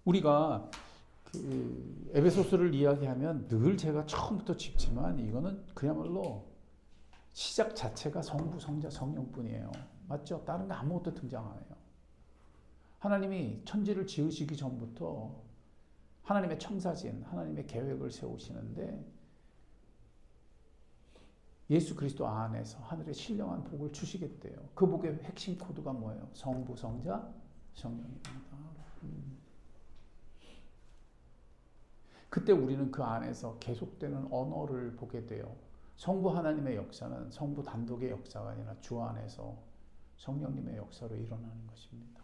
우리가 그 에베소서를 이야기하면 늘 제가 처음부터 짚지만 이거는 그야말로 시작 자체가 성부, 성자, 성령뿐이에요. 맞죠? 다른 거 아무것도 등장 안 해요. 하나님이 천지를 지으시기 전부터 하나님의 청사진, 하나님의 계획을 세우시는데 예수 그리스도 안에서 하늘의 신령한 복을 주시겠대요. 그 복의 핵심 코드가 뭐예요? 성부, 성자, 성령입니다. 그때 우리는 그 안에서 계속되는 언어를 보게 돼요. 성부 하나님의 역사는 성부 단독의 역사가 아니라 주 안에서 성령님의 역사로 일어나는 것입니다.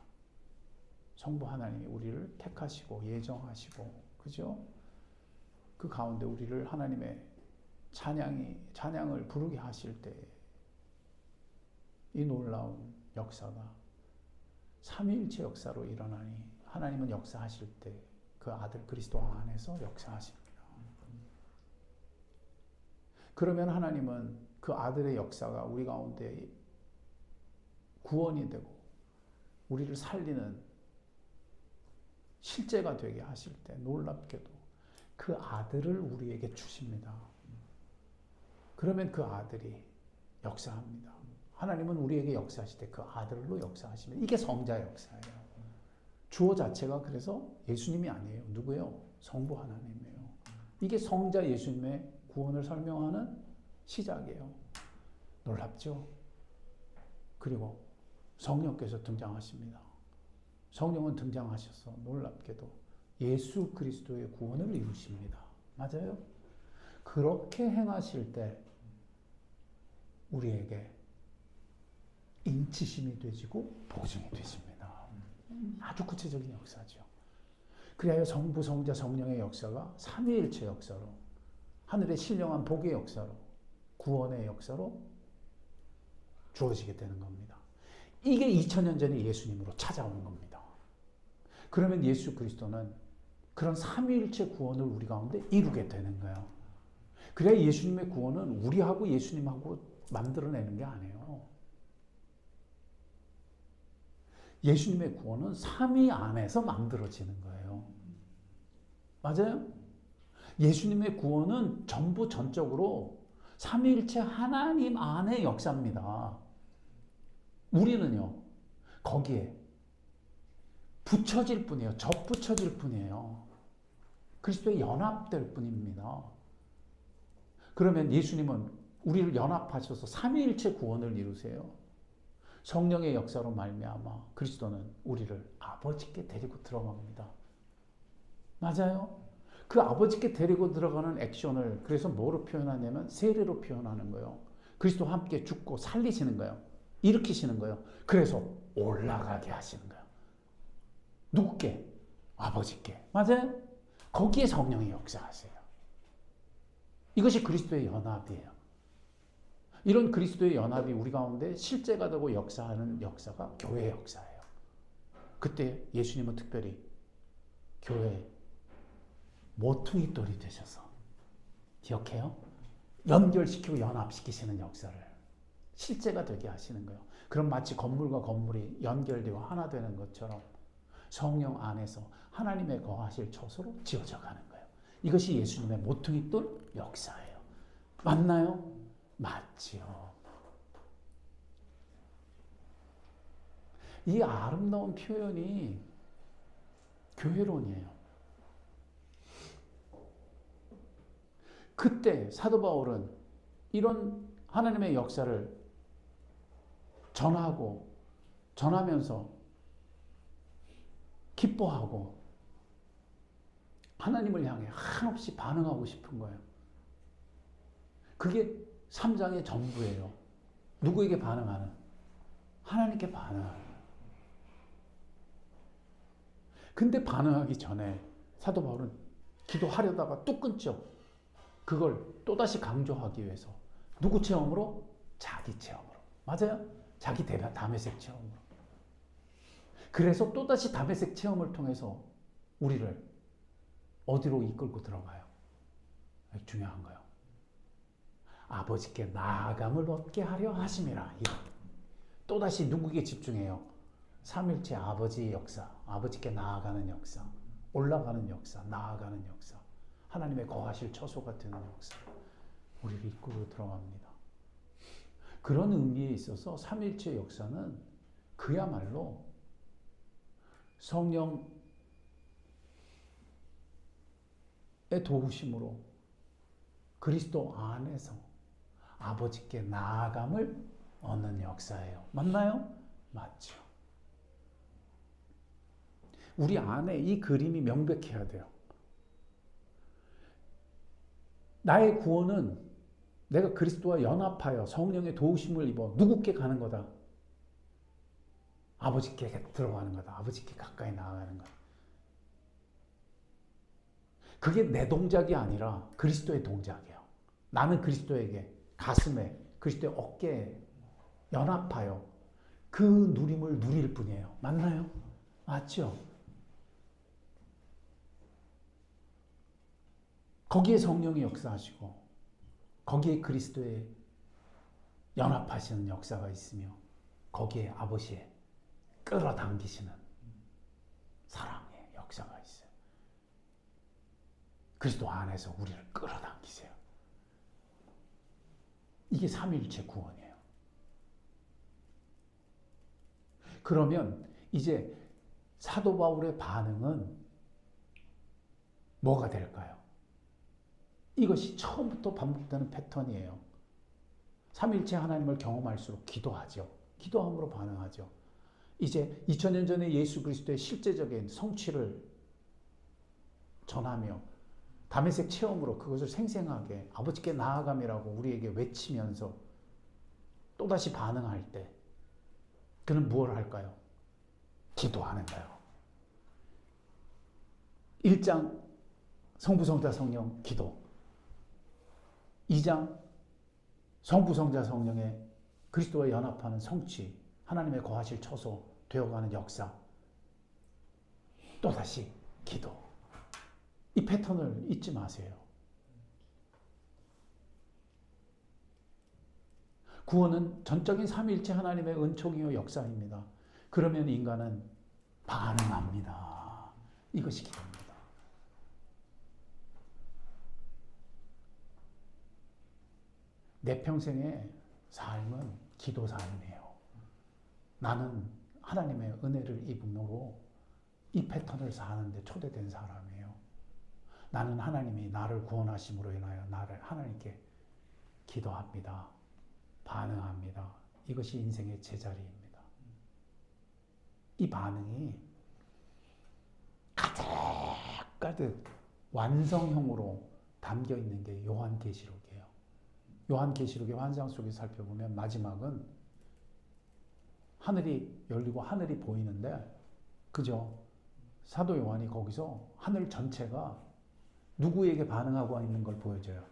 성부 하나님이 우리를 택하시고 예정하시고, 그죠? 그 가운데 우리를 하나님의 찬양을 부르게 하실 때 이 놀라운 역사가 삼위일체 역사로 일어나니 하나님은 역사하실 때 그 아들 그리스도 안에서 역사하십니다. 그러면 하나님은 그 아들의 역사가 우리 가운데 구원이 되고 우리를 살리는 실제가 되게 하실 때 놀랍게도 그 아들을 우리에게 주십니다. 그러면 그 아들이 역사합니다. 하나님은 우리에게 역사하실 때 그 아들로 역사하시면 이게 성자 역사예요. 주어 자체가 그래서 예수님이 아니에요. 누구예요? 성부 하나님이에요. 이게 성자 예수님의 구원을 설명하는 시작이에요. 놀랍죠? 그리고 성령께서 등장하십니다. 성령은 등장하셔서 놀랍게도 예수 그리스도의 구원을 이루십니다. 맞아요? 그렇게 행하실 때 우리에게 인치심이 되시고 보증이 되십니다. 아주 구체적인 역사죠. 그래야 성부, 성자, 성령의 역사가 삼위일체 역사로, 하늘의 신령한 복의 역사로, 구원의 역사로 주어지게 되는 겁니다. 이게 2000년 전에 예수님으로 찾아오는 겁니다. 그러면 예수 그리스도는 그런 삼위일체 구원을 우리 가운데 이루게 되는 거예요. 그래야 예수님의 구원은 우리하고 예수님하고 만들어내는 게 아니에요. 예수님의 구원은 삼위 안에서 만들어지는 거예요. 맞아요? 예수님의 구원은 전부 전적으로 삼위일체 하나님 안의 역사입니다. 우리는요, 거기에 붙여질 뿐이에요. 접붙여질 뿐이에요. 그리스도에 연합될 뿐입니다. 그러면 예수님은 우리를 연합하셔서 삼위일체 구원을 이루세요. 성령의 역사로 말미암아 그리스도는 우리를 아버지께 데리고 들어갑니다. 맞아요? 그 아버지께 데리고 들어가는 액션을 그래서 뭐로 표현하냐면 세례로 표현하는 거예요. 그리스도와 함께 죽고 살리시는 거예요. 일으키시는 거예요. 그래서 올라가게 하시는 거예요. 누구께? 아버지께. 맞아요? 거기에 성령이 역사하세요. 이것이 그리스도의 연합이에요. 이런 그리스도의 연합이 우리 가운데 실제가 되고 역사하는 역사가 교회의 역사예요. 그때 예수님은 특별히 교회의 모퉁이 돌이 되셔서, 기억해요? 연결시키고 연합시키시는 역사를 실제가 되게 하시는 거예요. 그럼 마치 건물과 건물이 연결되고 하나 되는 것처럼 성령 안에서 하나님의 거하실 처소로 지어져 가는 거예요. 이것이 예수님의 모퉁이 돌 역사예요. 맞나요? 맞지요. 이 아름다운 표현이 교회론이에요. 그때 사도 바울은 이런 하나님의 역사를 전하면서 기뻐하고 하나님을 향해 한없이 반응하고 싶은 거예요. 그게 3장의 전부예요. 누구에게 반응하는? 하나님께 반응하는. 근데 반응하기 전에 사도 바울은 기도하려다가 뚝 끊죠. 그걸 또다시 강조하기 위해서. 누구 체험으로? 자기 체험으로. 맞아요? 자기 다메섹 체험으로. 그래서 또다시 다메섹 체험을 통해서 우리를 어디로 이끌고 들어가요? 중요한 거예요. 아버지께 나아감을 얻게 하려 하심이라. 또다시 누구에게 집중해요? 삼일체 아버지의 역사, 아버지께 나아가는 역사. 올라가는 역사, 나아가는 역사, 하나님의 거하실 처소가 되는 역사, 우리를 이끌어 들어갑니다. 그런 의미에 있어서 삼위일체 역사는 그야말로 성령의 도우심으로 그리스도 안에서 아버지께 나아감을 얻는 역사예요. 맞나요? 맞죠. 우리 안에 이 그림이 명백해야 돼요. 나의 구원은 내가 그리스도와 연합하여 성령의 도우심을 입어 누구께 가는 거다? 아버지께 들어가는 거다. 아버지께 가까이 나아가는 거다. 그게 내 동작이 아니라 그리스도의 동작이에요. 나는 그리스도에게 가슴에, 그리스도의 어깨에 연합하여 그 누림을 누릴 뿐이에요. 맞나요? 맞죠? 거기에 성령이 역사하시고 거기에 그리스도의 연합하시는 역사가 있으며 거기에 아버지의 끌어당기시는 사랑의 역사가 있어요. 그리스도 안에서 우리를 끌어당기세요. 이게 삼위일체 구원이에요. 그러면 이제 사도 바울의 반응은 뭐가 될까요? 이것이 처음부터 반복되는 패턴이에요. 삼위일체 하나님을 경험할수록 기도하죠. 기도함으로 반응하죠. 이제 2000년 전에 예수 그리스도의 실제적인 성취를 전하며 다메섹 체험으로 그것을 생생하게 아버지께 나아감이라고 우리에게 외치면서 또다시 반응할 때 그는 무엇을 할까요? 기도하는 거예요. 1장 성부, 성자, 성령 기도, 2장 성부, 성자, 성령의 그리스도와 연합하는 성취, 하나님의 거하실 처소 되어가는 역사, 또다시 기도. 이 패턴을 잊지 마세요. 구원은 전적인 삼위일체 하나님의 은총이요 역사입니다. 그러면 인간은 반응합니다. 이것이 기도입니다. 내 평생의 삶은 기도 삶이에요. 나는 하나님의 은혜를 입음으로 이 패턴을 사는데 초대된 사람이에요. 나는 하나님이 나를 구원하심으로 인하여 나를 하나님께 기도합니다. 반응합니다. 이것이 인생의 제자리입니다. 이 반응이 가득 완성형으로 담겨 있는 게 요한계시록이에요. 요한계시록의 환상 속에 살펴보면 마지막은 하늘이 열리고 하늘이 보이는데, 그죠? 사도 요한이 거기서 하늘 전체가 누구에게 반응하고 있는 걸 보여줘요.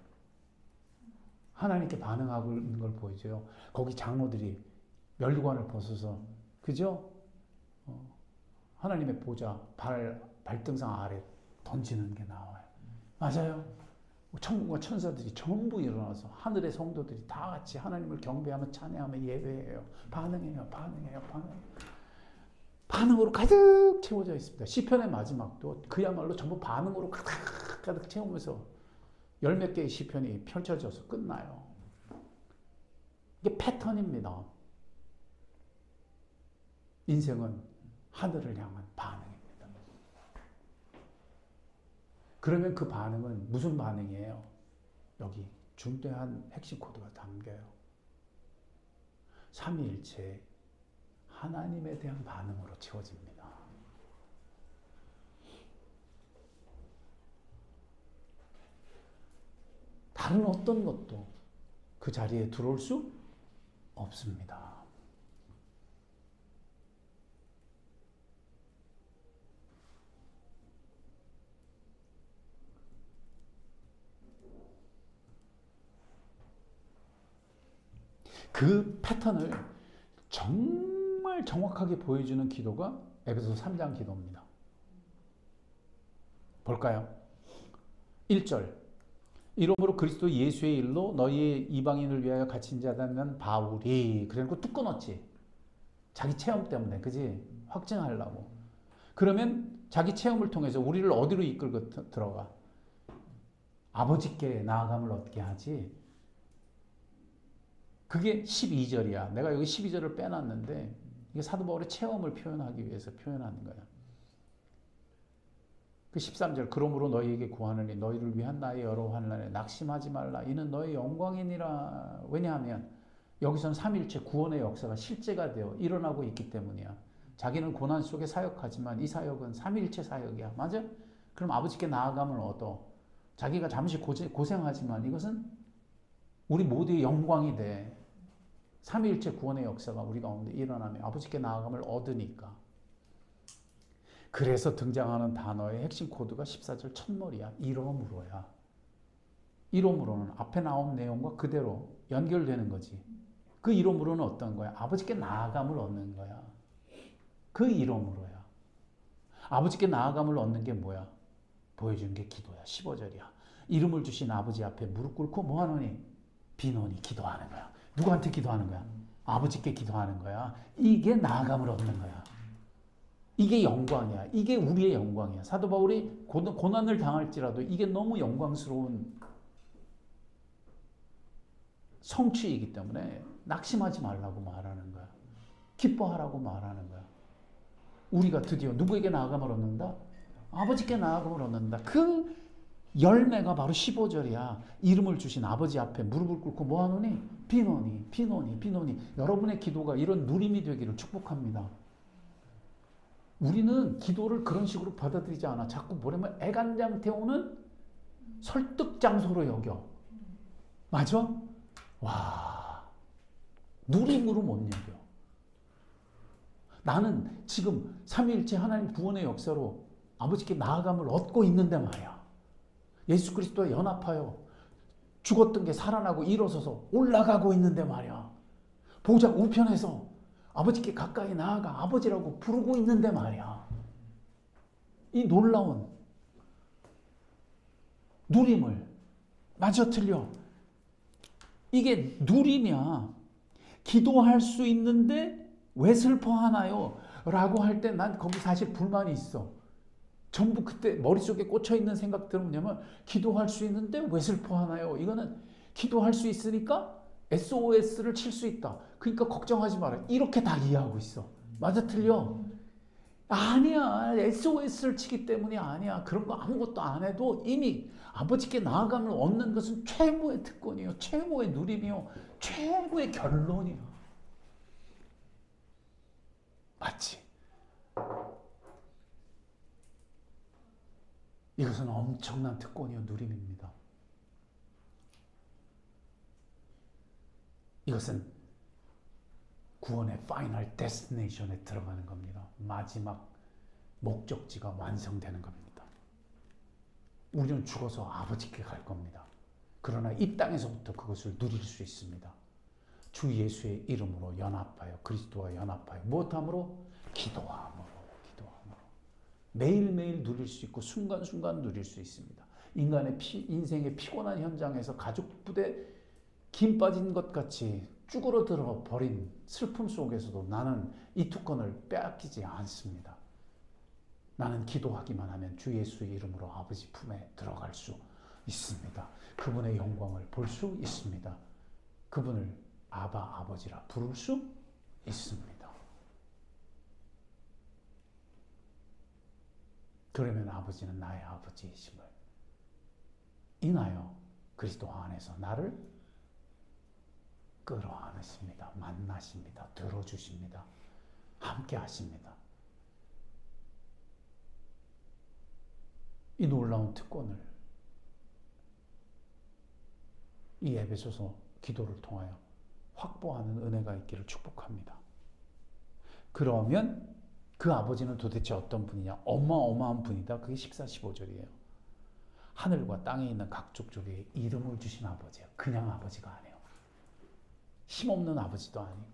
하나님께 반응하고 있는 걸 보여줘요. 거기 장로들이 면류관을 벗어서, 그죠? 하나님의 보좌 발등상 아래 던지는 게 나와요. 맞아요. 천국과 천사들이 전부 일어나서 하늘의 성도들이 다 같이 하나님을 경배하며 찬양하며 예배해요. 반응해요. 반응으로 가득 채워져 있습니다. 시편의 마지막도 그야말로 전부 반응으로 가득 채우면서 열 몇 개의 시편이 펼쳐져서 끝나요. 이게 패턴입니다. 인생은 하늘을 향한 반응입니다. 그러면 그 반응은 무슨 반응이에요? 여기 중대한 핵심 코드가 담겨요. 삼위일체 하나님에 대한 반응으로 채워집니다. 다른 어떤 것도 그 자리에 들어올 수 없습니다. 그 패턴을 정말 정확하게 보여주는 기도가 에베소서 3장 기도입니다. 볼까요? 1절 이러므로 그리스도 예수의 일로 너희 이방인을 위하여 갇힌 자라는 바울이, 그래놓고 뚝 끊었지. 자기 체험 때문에, 그지? 확증하려고. 그러면 자기 체험을 통해서 우리를 어디로 이끌고 들어가? 아버지께 나아감을 얻게 하지. 그게 12절이야. 내가 여기 12절을 빼놨는데 이게 사도 바울의 체험을 표현하기 위해서 표현하는 거야. 그 13절 그러므로 너희에게 구하노니 너희를 위한 나의 여러 환난에 낙심하지 말라. 이는 너의 영광이니라. 왜냐하면 여기선 삼위일체 구원의 역사가 실제가 되어 일어나고 있기 때문이야. 자기는 고난 속에 사역하지만 이 사역은 삼위일체 사역이야. 맞아? 그럼 아버지께 나아감을 얻어. 자기가 잠시 고생하지만 이것은 우리 모두의 영광이 돼. 삼위일체 구원의 역사가 우리 가운데 일어나면 아버지께 나아감을 얻으니까. 그래서 등장하는 단어의 핵심 코드가 14절 첫머리야. 이러므로야. 이러므로는 앞에 나온 내용과 그대로 연결되는 거지. 그 이러므로는 어떤 거야? 아버지께 나아감을 얻는 거야. 그 이러므로야. 아버지께 나아감을 얻는 게 뭐야? 보여준 게 기도야. 15절이야. 이름을 주신 아버지 앞에 무릎 꿇고 뭐 하노니? 비노니 기도하는 거야. 누구한테 기도하는 거야? 아버지께 기도하는 거야. 이게 나아감을 얻는 거야. 이게 영광이야. 이게 우리의 영광이야. 사도 바울이 고난을 당할지라도 이게 너무 영광스러운 성취이기 때문에 낙심하지 말라고 말하는 거야. 기뻐하라고 말하는 거야. 우리가 드디어 누구에게 나아감을 얻는다? 아버지께 나아감을 얻는다. 그 열매가 바로 15절이야. 이름을 주신 아버지 앞에 무릎을 꿇고 뭐 하노니? 비노니, 비노니, 비노니. 여러분의 기도가 이런 누림이 되기를 축복합니다. 우리는 기도를 그런 식으로 받아들이지 않아. 자꾸 뭐냐면 애간장 태우는 설득 장소로 여겨. 맞아? 와, 누림으로 못 여겨. 나는 지금 삼위일체 하나님 구원의 역사로 아버지께 나아감을 얻고 있는데 말이야. 예수 그리스도와 연합하여 죽었던 게 살아나고 일어서서 올라가고 있는데 말이야. 보좌 우편에서 아버지께 가까이 나아가 아버지라고 부르고 있는데 말이야. 이 놀라운 누림을 맞아 틀려. 이게 누림이야. 기도할 수 있는데 왜 슬퍼하나요? 라고 할 때 난 거기 사실 불만이 있어. 전부 그때 머릿속에 꽂혀있는 생각들은 뭐냐면 기도할 수 있는데 왜 슬퍼하나요? 이거는 기도할 수 있으니까 SOS를 칠 수 있다. 그러니까 걱정하지 마라. 이렇게 다 이해하고 있어. 맞아 틀려? 아니야. SOS를 치기 때문이 아니야. 그런 거 아무것도 안 해도 이미 아버지께 나아감을 얻는 것은 최고의 특권이요. 최고의 누림이요. 최고의 결론이요. 맞지? 이것은 엄청난 특권이요. 누림입니다. 이것은 구원의 파이널 데스티네이션에 들어가는 겁니다. 마지막 목적지가 완성되는 겁니다. 우리는 죽어서 아버지께 갈 겁니다. 그러나 이 땅에서부터 그것을 누릴 수 있습니다. 주 예수의 이름으로 연합하여 그리스도와 연합하여 무엇함으로? 기도함으로. 매일매일 누릴 수 있고 순간순간 누릴 수 있습니다. 인생의 피곤한 현장에서 가죽 부대 김 빠진 것 같이 쭈그러들어 버린 슬픔 속에서도 나는 이 특권을 빼앗기지 않습니다. 나는 기도하기만 하면 주 예수의 이름으로 아버지 품에 들어갈 수 있습니다. 그분의 영광을 볼 수 있습니다. 그분을 아버지라 부를 수 있습니다. 그러면 아버지는 나의 아버지이심을 인하여 그리스도 안에서 나를 끌어안으십니다. 만나십니다. 들어주십니다. 함께 하십니다. 이 놀라운 특권을 이 에베소서 기도를 통하여 확보하는 은혜가 있기를 축복합니다. 그러면 그 아버지는 도대체 어떤 분이냐? 어마어마한 분이다. 그게 14, 15절이에요. 하늘과 땅에 있는 각종 조류에 이름을 주신 아버지예요. 그냥 아버지가 아니에요. 힘없는 아버지도 아니에요.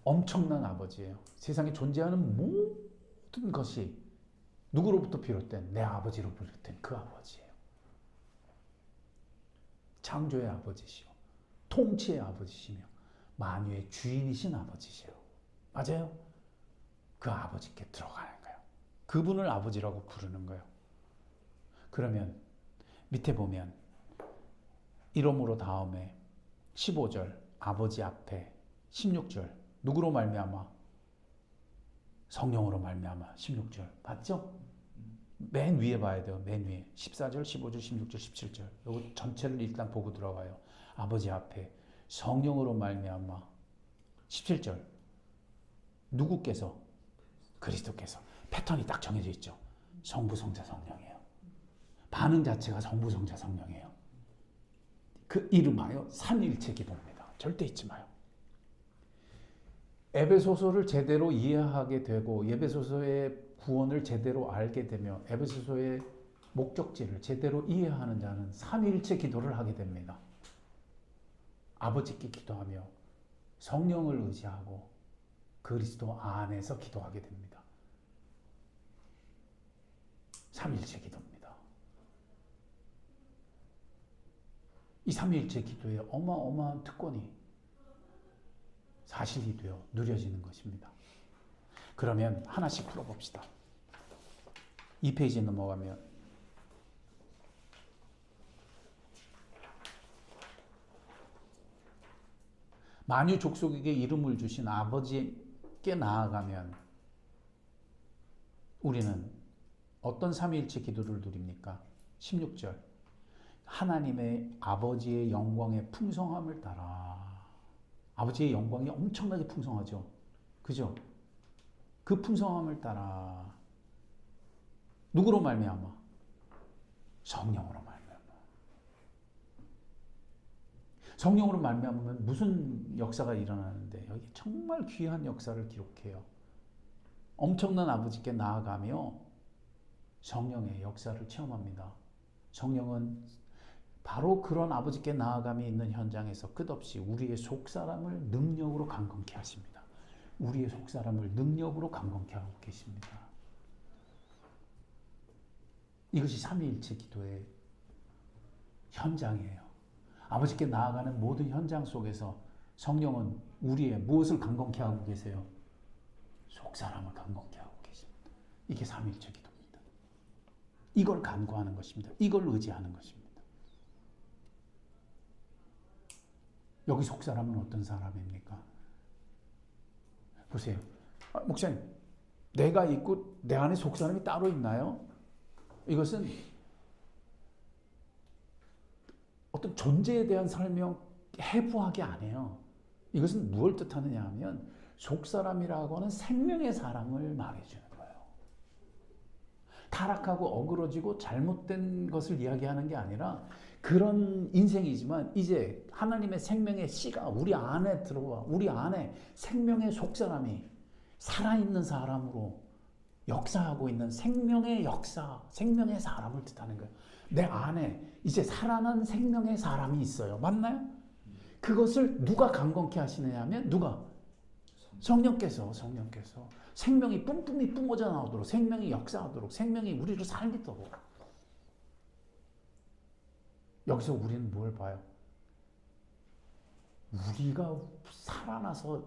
엄청난 아버지예요. 세상에 존재하는 모든 것이 누구로부터 비롯된? 내 아버지로 비롯된 그 아버지예요. 창조의 아버지시요. 통치의 아버지시며 만유의 주인이신 아버지시요. 맞아요? 그 아버지께 들어가는 거예요. 그분을 아버지라고 부르는 거예요. 그러면 밑에 보면 이러므로 다음에 15절 아버지 앞에 16절 누구로 말미암아? 성령으로 말미암아. 16절 봤죠? 맨 위에 봐야 돼요. 맨 위에 14절, 15절, 16절, 17절 이거 전체를 일단 보고 들어가요. 아버지 앞에 성령으로 말미암아. 17절 누구께서? 그리스도께서. 패턴이 딱 정해져 있죠. 성부, 성자, 성령이에요. 반응 자체가 성부, 성자, 성령이에요. 그 이름하여 삼위일체 기도입니다. 절대 잊지 마요. 에베소서를 제대로 이해하게 되고 에베소서의 구원을 제대로 알게 되며 에베소서의 목적지를 제대로 이해하는 자는 삼위일체 기도를 하게 됩니다. 아버지께 기도하며 성령을 의지하고 그리스도 안에서 기도하게 됩니다. 삼위일체 기도입니다. 이 삼위일체 기도에 어마어마한 특권이 사실이 되어 누려지는 것입니다. 그러면 하나씩 풀어봅시다. 2페이지 넘어가면 만유 족속에게 이름을 주신 아버지께 나아가면 우리는 어떤 삼위일체 기도를 누립니까? 16절 하나님의 아버지의 영광의 풍성함을 따라. 아버지의 영광이 엄청나게 풍성하죠. 그죠? 그 풍성함을 따라 누구로 말미암아? 성령으로 말미암아. 성령으로 말미암으면 무슨 역사가 일어나는데 여기 정말 귀한 역사를 기록해요. 엄청난 아버지께 나아가며 성령의 역사를 체험합니다. 성령은 바로 그런 아버지께 나아감이 있는 현장에서 끝없이 우리의 속사람을 능력으로 강건케 하십니다. 우리의 속사람을 능력으로 강건케 하고 계십니다. 이것이 삼위일체 기도의 현장이에요. 아버지께 나아가는 모든 현장 속에서 성령은 우리의 무엇을 강건케 하고 계세요? 속사람을 강건케 하고 계십니다. 이게 삼위일체 기도입니다. 이걸 간구하는 것입니다. 이걸 의지하는 것입니다. 여기 속사람은 어떤 사람입니까? 보세요. 목사님, 내가 있고 내 안에 속사람이 따로 있나요? 이것은 어떤 존재에 대한 설명 해부하게 안 해요. 이것은 무엇을 뜻하느냐 하면 속사람이라고 하는 생명의 사람을 말해주는 거예요. 타락하고 어그러지고 잘못된 것을 이야기하는 게 아니라 그런 인생이지만 이제 하나님의 생명의 씨가 우리 안에 들어와 우리 안에 생명의 속사람이 살아있는 사람으로 역사하고 있는 생명의 역사, 생명의 사람을 뜻하는 거예요. 내 안에 이제 살아난 생명의 사람이 있어요. 맞나요? 그것을 누가 강건케 하시느냐 하면 누가? 성령께서 생명이 뿜뿜이 뿜어져 나오도록 생명이 역사하도록 생명이 우리를 살리도록. 여기서 우리는 뭘 봐요? 우리가 살아나서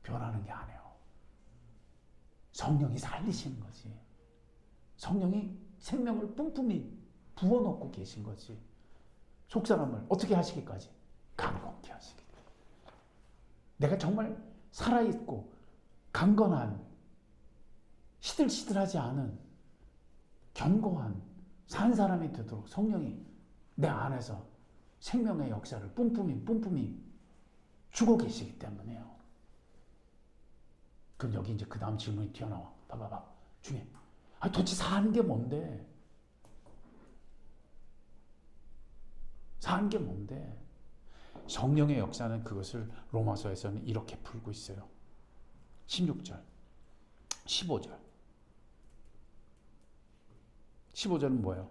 변하는 게 아니에요. 성령이 살리시는 거지. 성령이 생명을 뿜뿜이 부어놓고 계신 거지. 속사람을 어떻게 하시기까지? 강건케 하시기. 내가 정말 살아있고 강건한 시들시들하지 않은 견고한 산 사람이 되도록 성령이 내 안에서 생명의 역사를 뿜뿜이 주고 계시기 때문에요. 그럼 여기 이제 그 다음 질문이 튀어나와. 봐봐. 중에. 도대체 사는 게 뭔데? 사는 게 뭔데? 성령의 역사는 그것을 로마서에서는 이렇게 풀고 있어요. 16절, 15절. 15절은 뭐예요?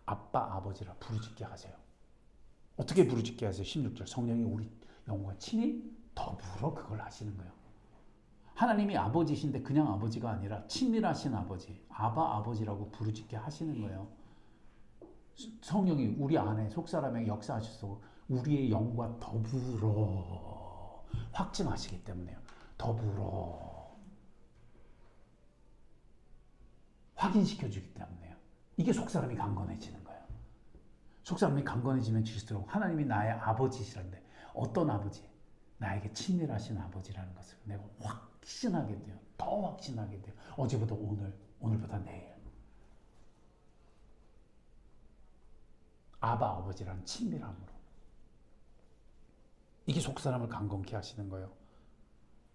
아빠, 아버지라 부르짖게 하세요. 어떻게 부르짖게 하세요? 16절. 성령이 우리 영과 친히 더불어 그걸 하시는 거예요. 하나님이 아버지신데 그냥 아버지가 아니라 친밀하신 아버지, 아바 아버지라고 부르짖게 하시는 거예요. 성령이 우리 안에 속사람에게 역사하셔서 우리의 영과 더불어 확증하시기 때문에요. 더불어. 확인시켜주기 때문에요. 이게 속사람이 강건해지는 거예요. 속사람이 강건해지면 질수록 하나님이 나의 아버지시란데 어떤 아버지? 나에게 친밀하신 아버지라는 것을 내가 확신하게 돼요. 더 확신하게 돼요. 어제보다 오늘, 오늘보다 내일. 아바 아버지라는 친밀함으로. 이게 속사람을 강건케 하시는 거예요.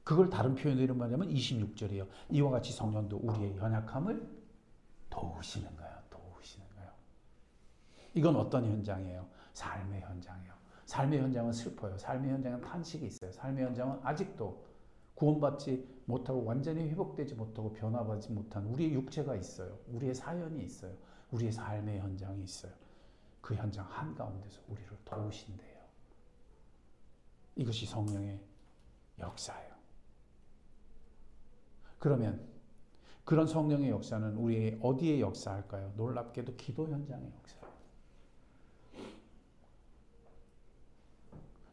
그걸 다른 표현으로 말하면 26절이에요. 이와 같이 성령도 우리의 연약함을 도우시는 거예요. 도우시는 거예요. 이건 어떤 현장이에요? 삶의 현장이에요. 삶의 현장은 슬퍼요. 삶의 현장은 탄식이 있어요. 삶의 현장은 아직도 구원받지 못하고 완전히 회복되지 못하고 변화받지 못한 우리의 육체가 있어요. 우리의 사연이 있어요. 우리의 삶의 현장이 있어요. 그 현장 한가운데서 우리를 도우신대요. 이것이 성령의 역사예요. 그러면 그런 성령의 역사는 우리 어디에 역사할까요? 놀랍게도 기도 현장의 역사예요.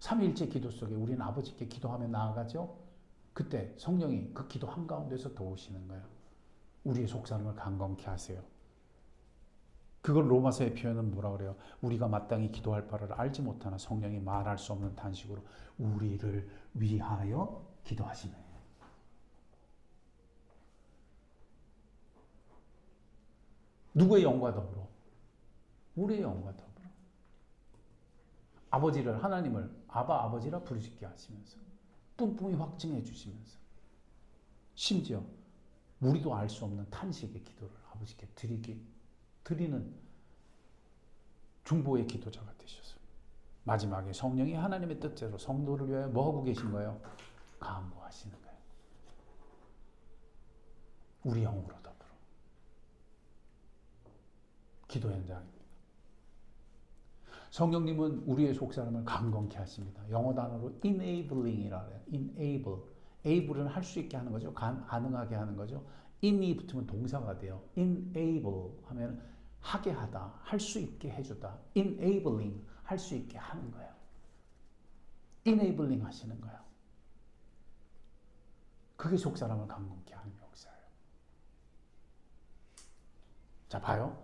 삼위일체 기도 속에 우리는 아버지께 기도하며 나아가죠. 그때 성령이 그 기도 한가운데서 도우시는 거예요. 우리의 속사람을 강건케 하세요. 그걸 로마서의 표현은 뭐라 그래요? 우리가 마땅히 기도할 바를 알지 못하나 성령이 말할 수 없는 탄식으로 우리를 위하여 기도하시네. 누구의 영과 더불어? 우리의 영과 더불어. 아버지를, 하나님을 아바 아버지라 부르짖게 하시면서 뿜뿜이 확증해 주시면서 심지어 우리도 알 수 없는 탄식의 기도를 아버지께 드리는 중보의 기도자가 되셨어요. 마지막에 성령이 하나님의 뜻대로 성도를 위하여 뭐하고 계신 거예요? 간구하시는 거예요. 우리 영으로 더불어. 기도 현장입니다. 성령님은 우리의 속사람을 강건케 하십니다. 영어 단어로 enabling 이라고 해요. enable. able은 할 수 있게 하는 거죠. 가능하게 하는 거죠. in이 붙으면 동사가 돼요. enable 하면 하게 하다, 할 수 있게 해주다. enabling, 할 수 있게 하는 거예요. enabling 하시는 거예요. 그게 속사람을 강건케 하는 역사예요. 자, 봐요.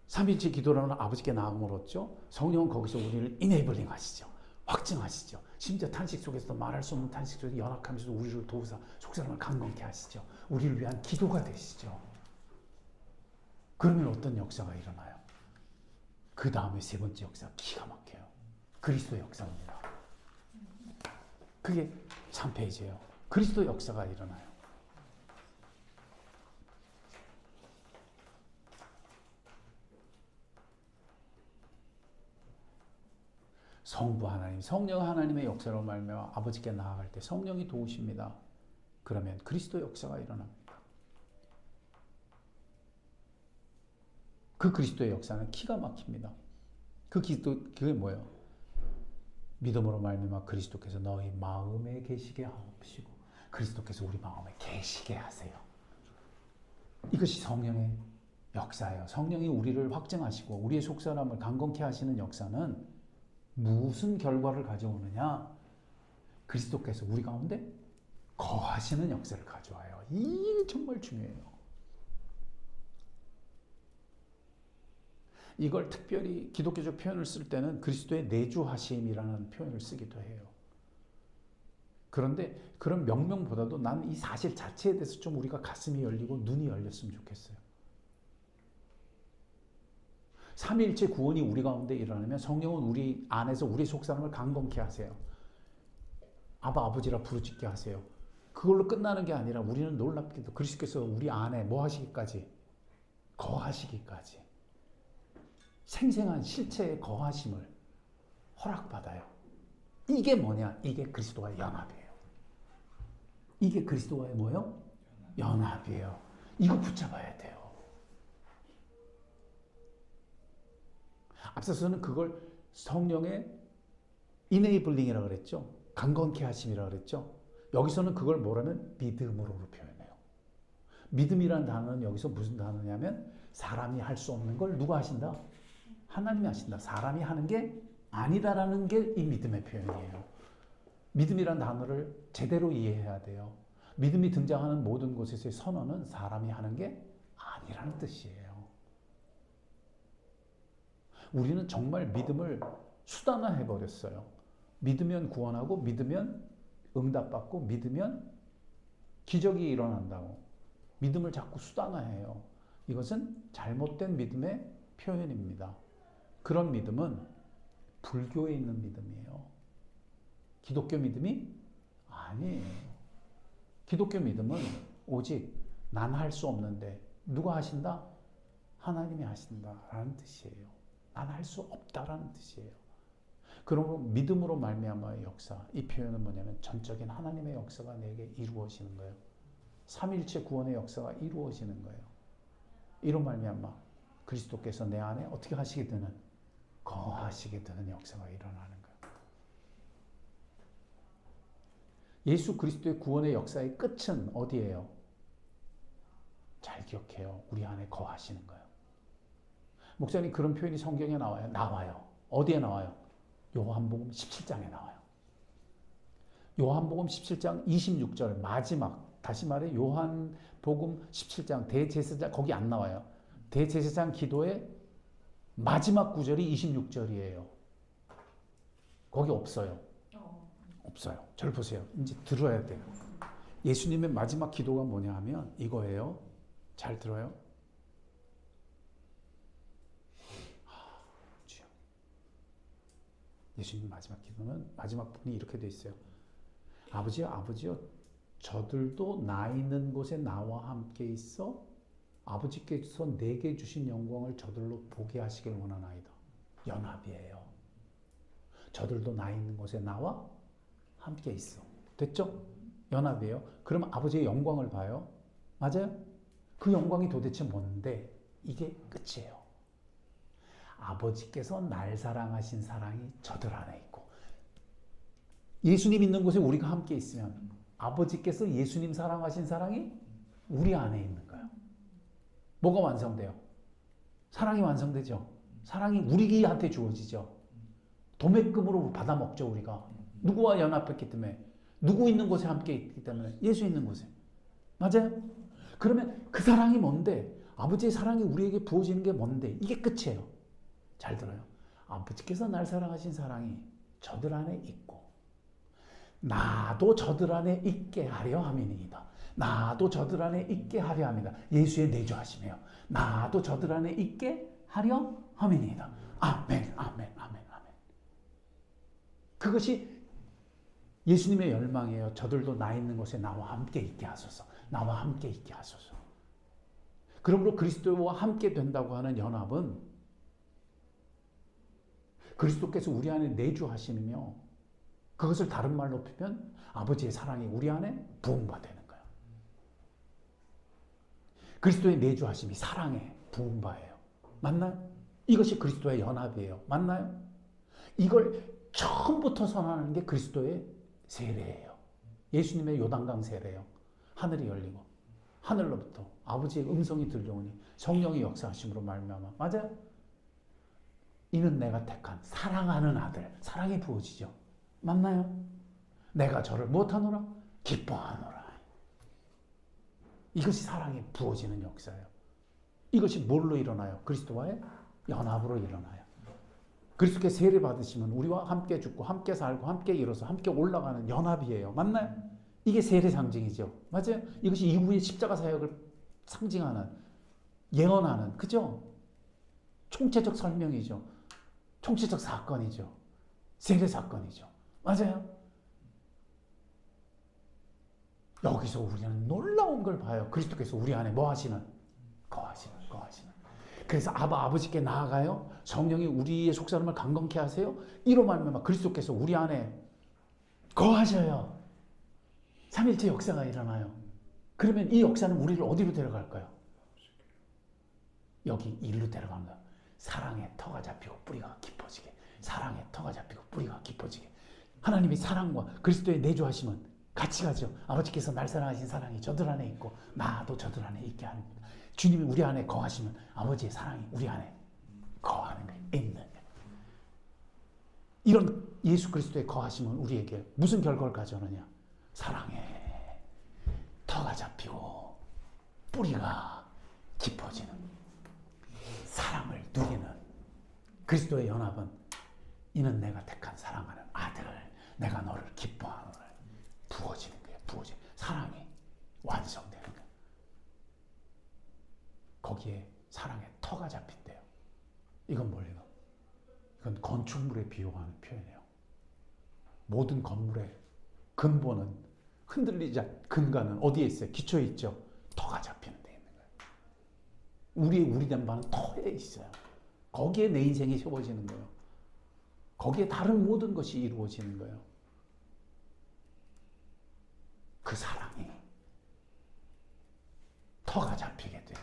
삼위일체 기도라는 아버지께 나음을 얻죠. 성령은 거기서 우리를 enabling 하시죠. 확증하시죠. 심지어 탄식 속에서도 말할 수 없는 탄식 속에서 연약하면서도 우리를 도우사 속사람을 강건케 하시죠. 우리를 위한 기도가 되시죠. 그러면 어떤 역사가 일어나요? 그 다음에 세 번째 역사 기가 막혀요. 그리스도의 역사입니다. 그게 3페이지예요. 그리스도의 역사가 일어나요. 성부 하나님, 성령 하나님의 역사로 말미암아 아버지께 나아갈 때 성령이 도우십니다. 그러면 그리스도의 역사가 일어납니다. 그 그리스도의 역사는 기가 막힙니다. 그게 뭐예요? 믿음으로 말미암아 그리스도께서 너희 마음에 계시게 하시고 그리스도께서 우리 마음에 계시게 하세요. 이것이 성령의 역사예요. 성령이 우리를 확증하시고 우리의 속사람을 강건케 하시는 역사는 무슨 결과를 가져오느냐? 그리스도께서 우리 가운데 거하시는 역사를 가져와요. 이게 정말 중요해요. 이걸 특별히 기독교적 표현을 쓸 때는 그리스도의 내주하심이라는 표현을 쓰기도 해요. 그런데 그런 명명보다도 난 이 사실 자체에 대해서 좀 우리가 가슴이 열리고 눈이 열렸으면 좋겠어요. 삼위일체 구원이 우리 가운데 일어나면 성령은 우리 안에서 우리 속사람을 강건케 하세요. 아버지라 부르짖게 하세요. 그걸로 끝나는 게 아니라 우리는 놀랍게도 그리스도께서 우리 안에 뭐 하시기까지? 거하시기까지. 생생한 실체의 거하심을 허락받아요. 이게 뭐냐? 이게 그리스도와의 연합이에요. 이게 그리스도와의 뭐요? 연합이에요. 이거 붙잡아야 돼요. 앞서서는 그걸 성령의 enabling이라고 그랬죠. 강건케 하심이라고 그랬죠. 여기서는 그걸 뭐라면 믿음으로 표현해요. 믿음이라는 단어는 여기서 무슨 단어냐면 사람이 할 수 없는 걸 누가 하신다? 하나님이 하신다. 사람이 하는 게 아니다라는 게 이 믿음의 표현이에요. 믿음이라는 단어를 제대로 이해해야 돼요. 믿음이 등장하는 모든 곳에서의 선언은 사람이 하는 게 아니라는 뜻이에요. 우리는 정말 믿음을 수단화해버렸어요. 믿으면 구원하고, 믿으면 응답받고, 믿으면 기적이 일어난다고. 믿음을 자꾸 수단화해요. 이것은 잘못된 믿음의 표현입니다. 그런 믿음은 불교에 있는 믿음이에요. 기독교 믿음이 아니에요. 기독교 믿음은 오직 난 할 수 없는데 누가 하신다? 하나님이 하신다라는 뜻이에요. 난 할 수 없다라는 뜻이에요. 그러므로 믿음으로 말미암아의 역사, 이 표현은 뭐냐면 전적인 하나님의 역사가 내게 이루어지는 거예요. 삼일체 구원의 역사가 이루어지는 거예요. 이로 말미암아 그리스도께서 내 안에 어떻게 하시게 되는, 거하시게 되는 역사가 일어나는 거예요. 예수 그리스도의 구원의 역사의 끝은 어디예요? 잘 기억해요. 우리 안에 거하시는 거예요. 목사님, 그런 표현이 성경에 나와요? 나와요. 어디에 나와요? 요한복음 17장에 나와요. 요한복음 17장 26절 마지막, 다시 말해 요한복음 17장 대제사장, 거기 안 나와요. 대제사장 기도의 마지막 구절이 26절이에요. 거기 없어요. 없어요. 저를 보세요. 이제 들어야 돼요. 예수님의 마지막 기도가 뭐냐 하면 이거예요. 잘 들어요. 예수님 마지막 기도는, 마지막 부분이 이렇게 돼 있어요. 아버지여, 아버지여, 저들도 나 있는 곳에 나와 함께 있어 아버지께서 내게 주신 영광을 저들로 보게 하시길 원하나이다. 연합이에요. 저들도 나 있는 곳에 나와 함께 있어. 됐죠? 연합이에요. 그럼 아버지의 영광을 봐요. 맞아요? 그 영광이 도대체 뭔데? 이게 끝이에요. 아버지께서 날 사랑하신 사랑이 저들 안에 있고, 예수님 있는 곳에 우리가 함께 있으면 아버지께서 예수님 사랑하신 사랑이 우리 안에 있는 거예요. 뭐가 완성돼요? 사랑이 완성되죠. 사랑이 우리한테 주어지죠. 도매금으로 받아먹죠. 우리가 누구와 연합했기 때문에, 누구 있는 곳에 함께 있기 때문에, 예수 있는 곳에. 맞아요? 그러면 그 사랑이 뭔데? 아버지의 사랑이 우리에게 부어지는 게 뭔데? 이게 끝이에요. 잘 들어요. 아버지께서 날 사랑하신 사랑이 저들 안에 있고 나도 저들 안에 있게 하려 함이니이다. 나도 저들 안에 있게 하려 합니다. 예수의 내주하심이에요. 나도 저들 안에 있게 하려 함이니이다. 아멘, 아멘, 아멘, 아멘. 그것이 예수님의 열망이에요. 저들도 나 있는 곳에 나와 함께 있게 하소서. 나와 함께 있게 하소서. 그러므로 그리스도와 함께 된다고 하는 연합은 그리스도께서 우리 안에 내주하시며, 그것을 다른 말로 표현, 아버지의 사랑이 우리 안에 부흥바 되는 거예요. 그리스도의 내주하심이 사랑의 부흥바예요. 맞나요? 이것이 그리스도의 연합이에요. 맞나요? 이걸 처음부터 선언하는 게 그리스도의 세례예요. 예수님의 요단강 세례예요. 하늘이 열리고 하늘로부터 아버지의 음성이 들려오니 성령의 역사하심으로 말미암아. 맞아요? 이는 내가 택한 사랑하는 아들. 사랑이 부어지죠. 맞나요? 내가 저를 무엇하노라? 기뻐하노라. 이것이 사랑이 부어지는 역사예요. 이것이 뭘로 일어나요? 그리스도와의 연합으로 일어나요. 그리스도께 세례 받으시면 우리와 함께 죽고 함께 살고 함께 일어서 함께 올라가는 연합이에요. 맞나요? 이게 세례 상징이죠. 맞아요? 이것이 이후의 십자가 사역을 상징하는, 예언하는, 그죠? 총체적 설명이죠. 총체적 사건이죠. 세례 사건이죠. 맞아요? 여기서 우리는 놀라운 걸 봐요. 그리스도께서 우리 안에 뭐 하시는? 거하시는. 그래서 아버지께 나아가요. 성령이 우리의 속사람을 강건케 하세요. 이로 말미암아 그리스도께서 우리 안에 거하셔요. 삼일체 역사가 일어나요. 그러면 이 역사는 우리를 어디로 데려갈까요? 여기 일로 데려간다. 사랑의 터가 잡히고 뿌리가 깊어지게. 사랑의 터가 잡히고 뿌리가 깊어지게. 하나님의 사랑과 그리스도의 내주하심은 같이 가죠. 아버지께서 날 사랑하신 사랑이 저들 안에 있고 나도 저들 안에 있게 합니다. 주님이 우리 안에 거하시면 아버지의 사랑이 우리 안에 거하는 거예요. 있는 거예요. 이런 예수 그리스도의 거하심은 우리에게 무슨 결과를 가져오느냐? 사랑의 터가 잡히고 뿌리가 깊어지는 사랑을 누리는 그리스도의 연합은 이는 내가 택한 사랑하는 아들 내가 너를 기뻐하노라 부어지는 거예요. 부어지는 사랑이 완성되는 거예요. 거기에 사랑의 터가 잡힌대요. 이건 뭐예요? 이건 건축물에 비유하는 표현이에요. 모든 건물의 근본은 흔들리지 않는 근간은 어디에 있어요? 기초에 있죠. 터가 잡히는 데 있는 거예요. 우리 된 바는 터에 있어요. 거기에 내 인생이 세워지는 거예요. 거기에 다른 모든 것이 이루어지는 거예요. 그 사랑이 터가 잡히게 돼요.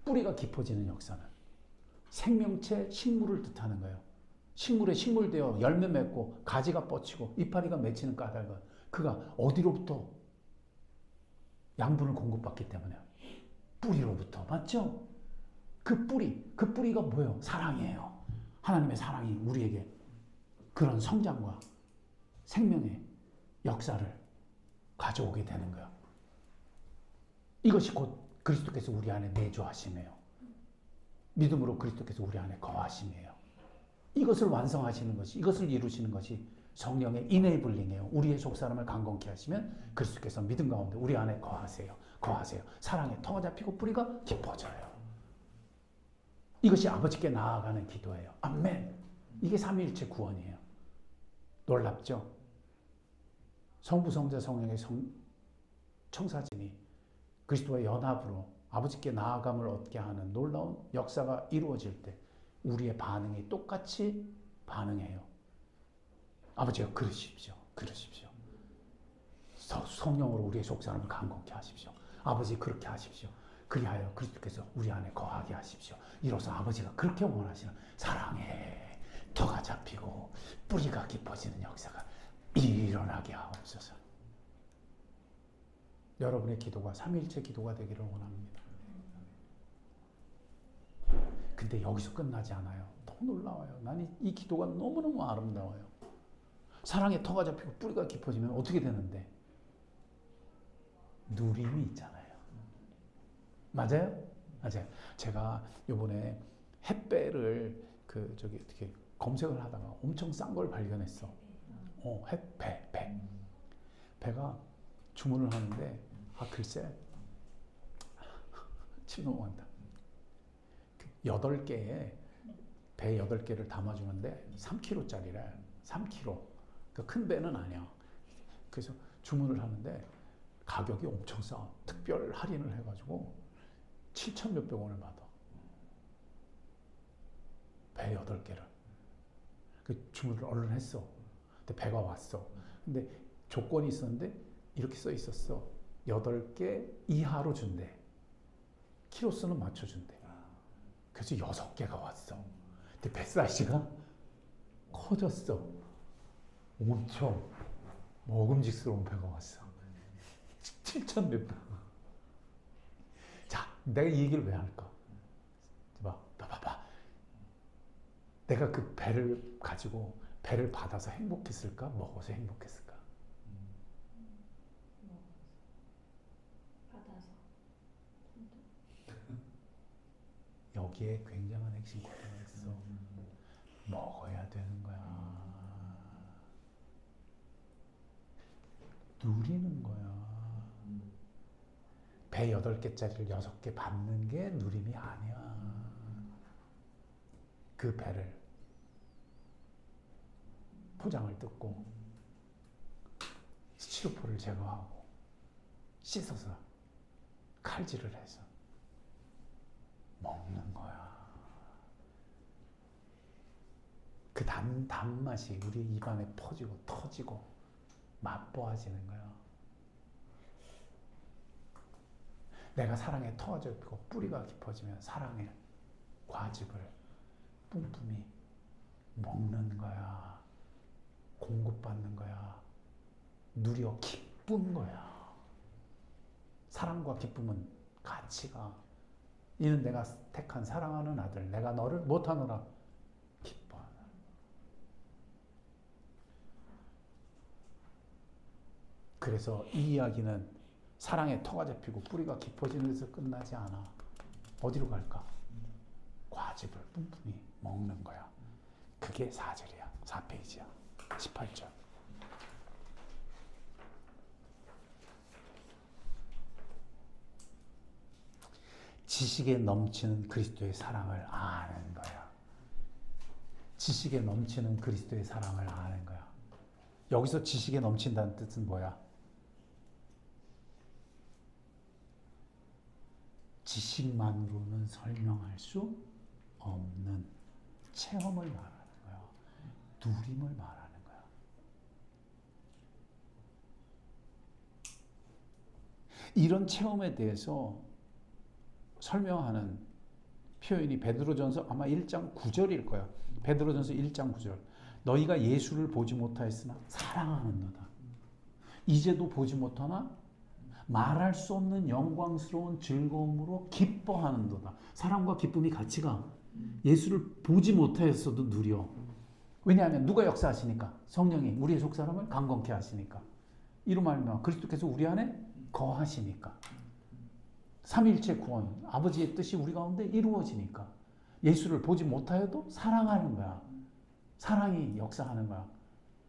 뿌리가 깊어지는 역사는 생명체 식물을 뜻하는 거예요. 식물에 식물되어 열매 맺고 가지가 뻗치고 이파리가 맺히는 까닭은 그가 어디로부터 양분을 공급받기 때문에 뿌리로부터 맞죠? 그 뿌리가 뭐예요? 사랑이에요. 하나님의 사랑이 우리에게 그런 성장과 생명의 역사를 가져오게 되는 거예요. 이것이 곧 그리스도께서 우리 안에 내주하심이에요. 믿음으로 그리스도께서 우리 안에 거하심이에요. 이것을 완성하시는 것이, 이것을 이루시는 것이 성령의 이네이블링이에요. 우리의 속사람을 강건케 하시면 그리스도께서 믿음 가운데 우리 안에 거하세요. 사랑의 터가 잡히고 뿌리가 깊어져요. 이것이 아버지께 나아가는 기도예요. 아멘. 이게 삼위일체 구원이에요. 놀랍죠? 성부, 성자, 성령의 청사진이 그리스도와 연합으로 아버지께 나아감을 얻게 하는 놀라운 역사가 이루어질 때 우리의 반응이 똑같이 반응해요. 아버지가 그러십시오. 성령으로 우리의 속사람을 강건케 하십시오. 아버지 그렇게 하십시오. 그리하여 그리스도께서 우리 안에 거하게 하십시오. 이로써 아버지가 그렇게 원하시는 사랑에 터가 잡히고 뿌리가 깊어지는 역사가 일어나게 하옵소서. 여러분의 기도가 삼위일체 기도가 되기를 원합니다. 근데 여기서 끝나지 않아요. 더 놀라워요. 난 이 기도가 너무너무 아름다워요. 사랑의 터가 잡히고 뿌리가 깊어지면 어떻게 되는데? 누림이 있잖아요. 맞아요? 제가 요번에 햇배를 어떻게 검색을 하다가 엄청 싼 걸 발견했어. 햇배. 배가 주문을 하는데 글쎄 침 넘어간다. 8개에 배 8개를 담아주는데 3kg짜리래. 3kg. 그 큰 배는 아니야. 그래서 주문을 하는데 가격이 엄청 싸. 특별 할인을 해가지고 7천 몇백 원을 받아. 배 8개를. 그 주문을 얼른 했어. 근데 배가 왔어. 근데 조건이 있었는데 이렇게 써 있었어. 8개 이하로 준대. 키로수는 맞춰준대. 그래서 6개가 왔어. 근데 배 사이즈가 커졌어. 엄청 먹음직스러운 배가 왔어. 7천 몇백. 자, 내가 이 얘기를 왜 할까? 봐봐. 내가 그 배를 가지고 배를 받아서 행복했을까? 먹어서 행복했을까? 여기에 굉장한 핵심 코드가 있어. 먹어야 되는 거야. 누리는 거야. 배 8개짜리를 6개 받는 게 누림이 아니야. 그 배를 포장을 뜯고 스티로폼을 제거하고 씻어서 칼질을 해서 먹는 거야. 그 단맛이 우리 입안에 퍼지고 터지고 맛보아지는 거야. 내가 사랑에 터져 있고 뿌리가 깊어지면 사랑의 과즙을 뿜뿜이 먹는 거야. 공급받는 거야. 누려 기쁜 거야. 사랑과 기쁨은 같이 가. 이는 내가 택한 사랑하는 아들, 내가 너를 못하노라 기뻐하노라. 그래서 이 이야기는 사랑의 터가 잡히고 뿌리가 깊어지는 데서 끝나지 않아. 어디로 갈까? 과즙을 뿜뿜히 먹는 거야. 그게 4절이야. 4페이지야. 18절. 지식에 넘치는 그리스도의 사랑을 아는 거야. 지식에 넘치는 그리스도의 사랑을 아는 거야. 여기서 지식에 넘친다는 뜻은 뭐야? 지식만으로는 설명할 수 없는 체험을 말하는 거야. 누림을 말하는 거야. 이런 체험에 대해서 설명하는 표현이 베드로전서 아마 1장 9절일 거야. 베드로전서 1장 9절. 너희가 예수를 보지 못하였으나 사랑하는도다. 이제도 보지 못하나 말할 수 없는 영광스러운 즐거움으로 기뻐하는도다. 사랑과 기쁨이 같이 가. 예수를 보지 못하였어도 누려. 왜냐하면 누가 역사하시니까? 성령이 우리의 속사람을 강건케 하시니까. 이로 말미암아 그리스도께서 우리 안에 거하시니까. 삼위일체 구원, 아버지의 뜻이 우리 가운데 이루어지니까. 예수를 보지 못하여도 사랑하는 거야. 사랑이 역사하는 거야.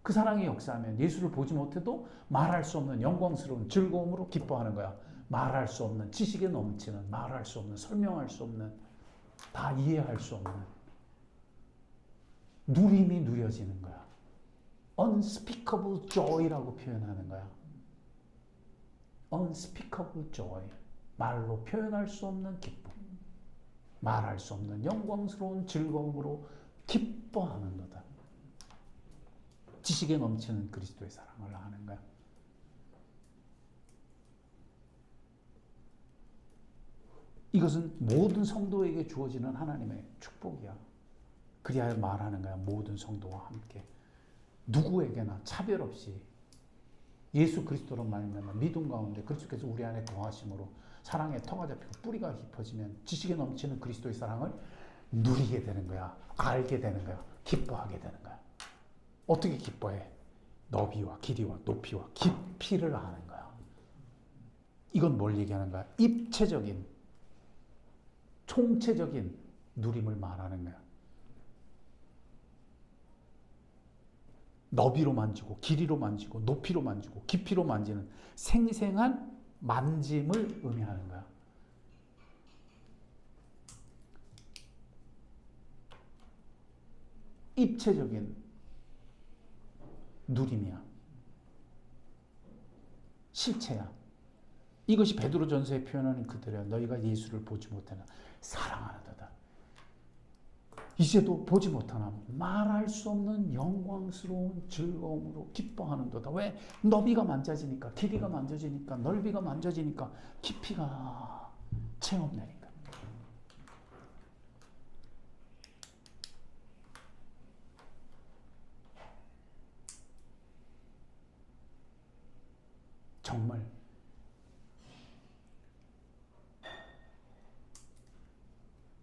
그 사랑이 역사하면 예수를 보지 못해도 말할 수 없는 영광스러운 즐거움으로 기뻐하는 거야. 말할 수 없는, 지식에 넘치는, 말할 수 없는, 설명할 수 없는, 다 이해할 수 없는 누림이 누려지는 거야. unspeakable joy라고 표현하는 거야. unspeakable joy. 말로 표현할 수 없는 기쁨. 말할 수 없는 영광스러운 즐거움으로 기뻐하는도다. 지식에 넘치는 그리스도의 사랑을 아는 거야. 이것은 모든 성도에게 주어지는 하나님의 축복이야. 그리하여 말하는 거야. 모든 성도와 함께. 누구에게나 차별 없이 예수 그리스도로 말미암아 믿음 가운데 그리스도께서 우리 안에 거하심으로 사랑의 터가 잡히고 뿌리가 깊어지면 지식에 넘치는 그리스도의 사랑을 누리게 되는 거야. 알게 되는 거야. 기뻐하게 되는 거야. 어떻게 기뻐해? 너비와 길이와 높이와 깊이를 아는 거야. 이건 뭘 얘기하는 거야? 입체적인, 총체적인 누림을 말하는 거야. 너비로 만지고 길이로 만지고 높이로 만지고 깊이로 만지는 생생한 만짐을 의미하는 거야. 입체적인 누림이야. 실체야. 이것이 베드로전서에 표현하는 그대로야. 너희가 예수를 보지 못하나 사랑하는도다. 이제도 보지 못하나 말할 수 없는 영광스러운 즐거움으로 기뻐하는도다. 왜? 너비가 만져지니까, 길이가 만져지니까, 넓이가 만져지니까, 깊이가 체험되니까. 정말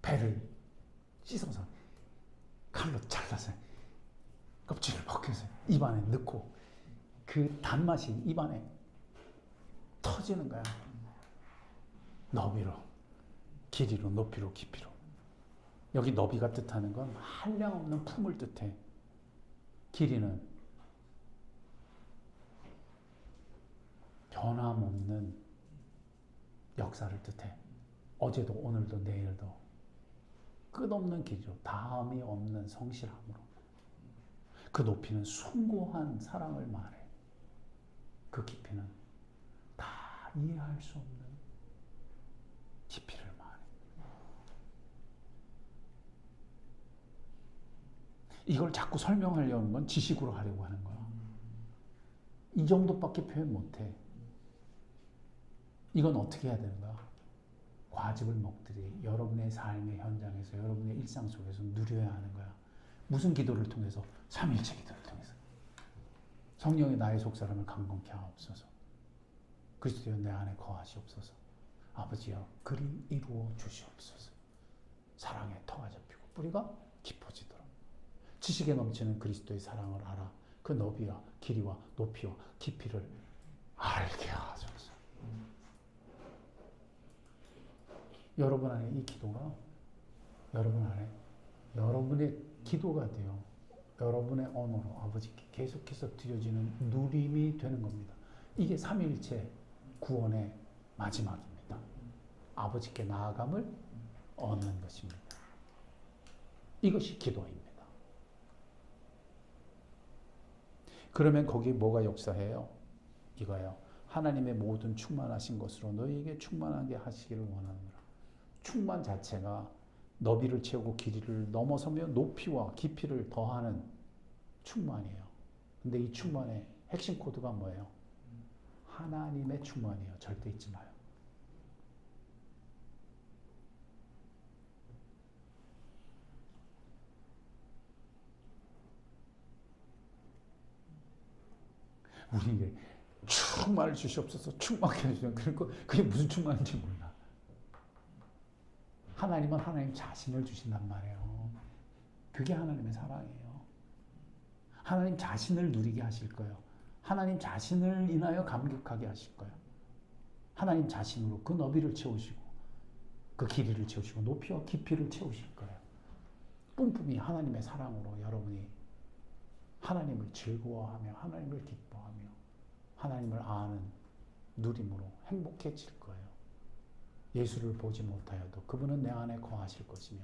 배를 씻어서 칼로 잘라서 껍질을 벗겨서 입안에 넣고 그 단맛이 입안에 터지는 거야. 너비로, 길이로, 높이로, 깊이로. 여기 너비가 뜻하는 건 한량없는 품을 뜻해. 길이는 변함없는 역사를 뜻해. 어제도 오늘도 내일도 끝없는 길이로 다함이 없는 성실함으로. 그 높이는 숭고한 사랑을 말해. 그 깊이는 다 이해할 수 없는 깊이를 말해. 이걸 자꾸 설명하려는 건 지식으로 하려고 하는 거야. 이 정도밖에 표현 못해. 이건 어떻게 해야 되는 거야? 과즙을 먹듯이 여러분의 삶의 현장에서 여러분의 일상 속에서 누려야 하는 거야. 무슨 기도를 통해서? 삼위일체 기도를 통해서. 성령이 나의 속사람을 강건케 하옵소서. 그리스도여 내 안에 거하시옵소서. 아버지여 그리 이루어 주시옵소서. 사랑의 터가 잡히고 뿌리가 깊어지도록. 지식에 넘치는 그리스도의 사랑을 알아. 그 너비와 길이와 높이와 깊이를 알게 하소서. 여러분 안에 이 기도가 여러분 안에 여러분의 기도가 돼요. 여러분의 언어로 아버지께 계속해서 드려지는 누림이 되는 겁니다. 이게 삼위일체 구원의 마지막입니다. 아버지께 나아감을 얻는 것입니다. 이것이 기도입니다. 그러면 거기에 뭐가 역사해요? 이거예요. 하나님의 모든 충만하신 것으로 너희에게 충만하게 하시기를 원하노라. 충만 자체가 너비를 채우고 길이를 넘어서며 높이와 깊이를 더하는 충만이에요. 근데 이 충만의 핵심 코드가 뭐예요? 하나님의 충만이에요. 절대 잊지 마요. 우리에게 충만을 주시옵소서, 충만케 해주세요. 그리고 그게 무슨 충만인지 몰라. 하나님은 하나님 자신을 주신단 말이에요. 그게 하나님의 사랑이에요. 하나님 자신을 누리게 하실 거예요. 하나님 자신을 인하여 감격하게 하실 거예요. 하나님 자신으로 그 너비를 채우시고 그 길이를 채우시고 높이와 깊이를 채우실 거예요. 뿜뿜이 하나님의 사랑으로 여러분이 하나님을 즐거워하며 하나님을 기뻐하며 하나님을 아는 누림으로 행복해질 거예요. 예수를 보지 못하여도 그분은 내 안에 거하실 것이며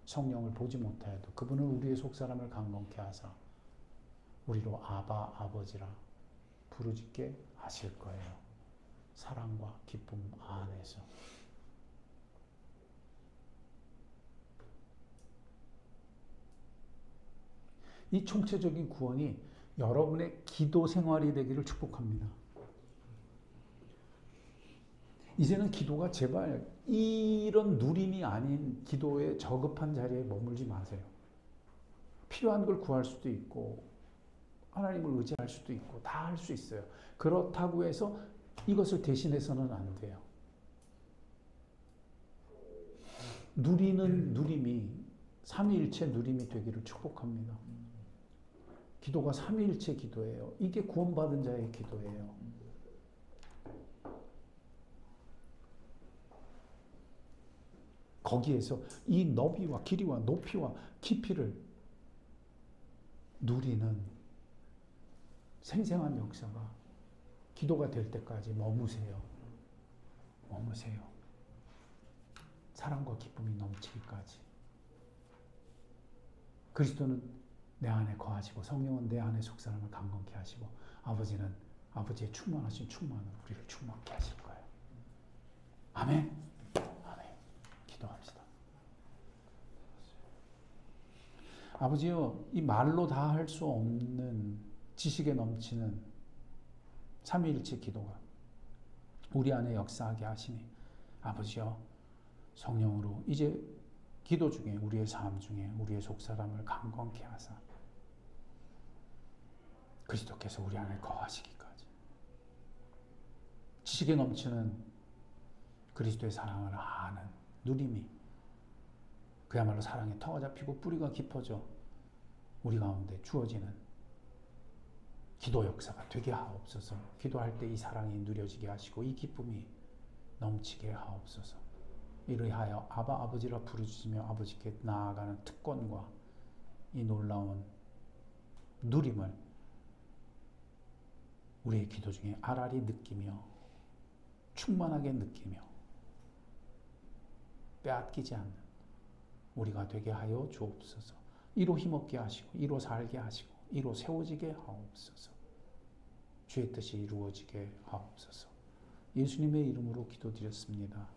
성령을 보지 못하여도 그분은 우리의 속사람을 강건케 하사 우리로 아바 아버지라 부르짖게 하실 거예요. 사랑과 기쁨 안에서. 이 총체적인 구원이 여러분의 기도 생활이 되기를 축복합니다. 이제는 기도가 제발 이런 누림이 아닌 기도의 저급한 자리에 머물지 마세요. 필요한 걸 구할 수도 있고 하나님을 의지할 수도 있고 다 할 수 있어요. 그렇다고 해서 이것을 대신해서는 안 돼요. 누리는 누림이 삼위일체 누림이 되기를 축복합니다. 기도가 삼위일체 기도예요. 이게 구원받은 자의 기도예요. 거기에서 이 너비와 길이와 높이와 깊이를 누리는 생생한 역사가 기도가 될 때까지 머무세요. 머무세요. 사랑과 기쁨이 넘치기까지. 그리스도는 내 안에 거하시고 성령은 내 안에 속사람을 강건케 하시고 아버지는 아버지의 충만하신 충만으로 우리를 충만케 하실 거예요. 아멘. 아멘. 기도합시다. 아버지요, 이 말로 다 할 수 없는 지식에 넘치는 삼위일체 기도가 우리 안에 역사하게 하시니 아버지요, 성령으로 이제 기도 중에 우리의 삶 중에 우리의 속사람을 강건케 하사 그리스도께서 우리 안에 거하시기까지 지식에 넘치는 그리스도의 사랑을 아는 누림이 그야말로 사랑의 터가 잡히고 뿌리가 깊어져 우리 가운데 주어지는 기도 역사가 되게 하옵소서. 기도할 때 이 사랑이 누려지게 하시고 이 기쁨이 넘치게 하옵소서. 이러하여 아바 아버지라 부르짖으며 아버지께 나아가는 특권과 이 놀라운 누림을 우리의 기도 중에 알알이 느끼며 충만하게 느끼며 빼앗기지 않는 우리가 되게 하여 주옵소서. 이로 힘없게 하시고 이로 살게 하시고 이로 세워지게 하옵소서. 주의 뜻이 이루어지게 하옵소서. 예수님의 이름으로 기도드렸습니다.